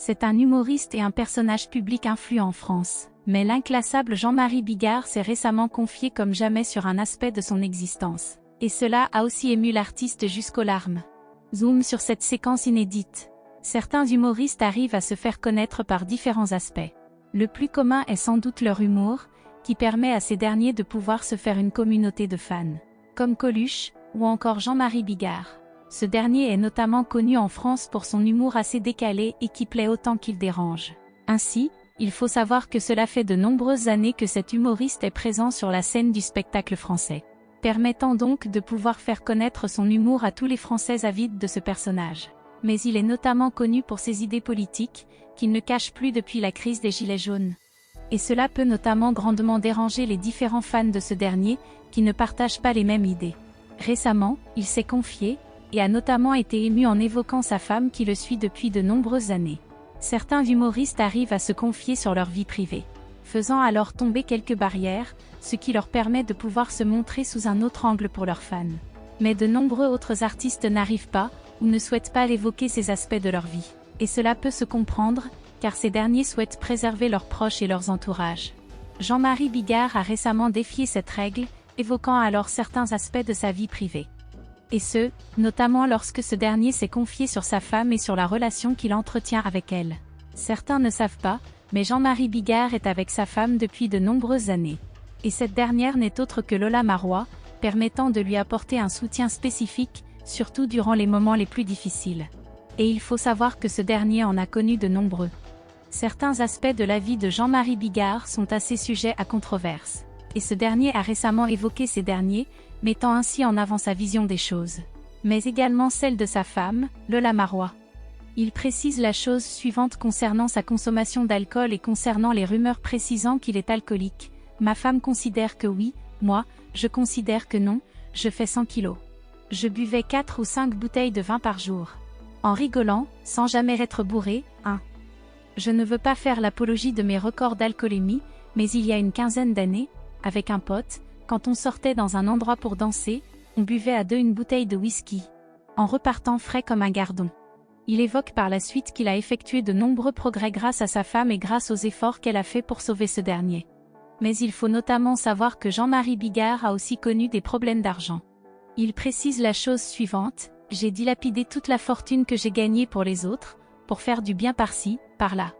C'est un humoriste et un personnage public influent en France. Mais l'inclassable Jean-Marie Bigard s'est récemment confié comme jamais sur un aspect de son existence. Et cela a aussi ému l'artiste jusqu'aux larmes. Zoom sur cette séquence inédite. Certains humoristes arrivent à se faire connaître par différents aspects. Le plus commun est sans doute leur humour, qui permet à ces derniers de pouvoir se faire une communauté de fans. Comme Coluche, ou encore Jean-Marie Bigard. Ce dernier est notamment connu en France pour son humour assez décalé et qui plaît autant qu'il dérange. Ainsi, il faut savoir que cela fait de nombreuses années que cet humoriste est présent sur la scène du spectacle français, permettant donc de pouvoir faire connaître son humour à tous les Français avides de ce personnage. Mais il est notamment connu pour ses idées politiques, qu'il ne cache plus depuis la crise des Gilets jaunes. Et cela peut notamment grandement déranger les différents fans de ce dernier, qui ne partagent pas les mêmes idées. Récemment, il s'est confié, et a notamment été ému en évoquant sa femme qui le suit depuis de nombreuses années. Certains humoristes arrivent à se confier sur leur vie privée, faisant alors tomber quelques barrières, ce qui leur permet de pouvoir se montrer sous un autre angle pour leurs fans. Mais de nombreux autres artistes n'arrivent pas, ou ne souhaitent pas évoquer ces aspects de leur vie. Et cela peut se comprendre, car ces derniers souhaitent préserver leurs proches et leurs entourages. Jean-Marie Bigard a récemment défié cette règle, évoquant alors certains aspects de sa vie privée. Et ce, notamment lorsque ce dernier s'est confié sur sa femme et sur la relation qu'il entretient avec elle. Certains ne savent pas, mais Jean-Marie Bigard est avec sa femme depuis de nombreuses années. Et cette dernière n'est autre que Lola Marois, permettant de lui apporter un soutien spécifique, surtout durant les moments les plus difficiles. Et il faut savoir que ce dernier en a connu de nombreux. Certains aspects de la vie de Jean-Marie Bigard sont assez sujets à controverse. Et ce dernier a récemment évoqué ces derniers, mettant ainsi en avant sa vision des choses. Mais également celle de sa femme, Lola Marois. Il précise la chose suivante concernant sa consommation d'alcool et concernant les rumeurs précisant qu'il est alcoolique. Ma femme considère que oui, moi, je considère que non, je fais 100 kilos. Je buvais 4 ou 5 bouteilles de vin par jour. En rigolant, sans jamais être bourré, hein. Je ne veux pas faire l'apologie de mes records d'alcoolémie, mais il y a une quinzaine d'années, avec un pote, quand on sortait dans un endroit pour danser, on buvait à deux une bouteille de whisky, en repartant frais comme un gardon. Il évoque par la suite qu'il a effectué de nombreux progrès grâce à sa femme et grâce aux efforts qu'elle a fait pour sauver ce dernier. Mais il faut notamment savoir que Jean-Marie Bigard a aussi connu des problèmes d'argent. Il précise la chose suivante, j'ai dilapidé toute la fortune que j'ai gagnée pour les autres, pour faire du bien par-ci, par-là.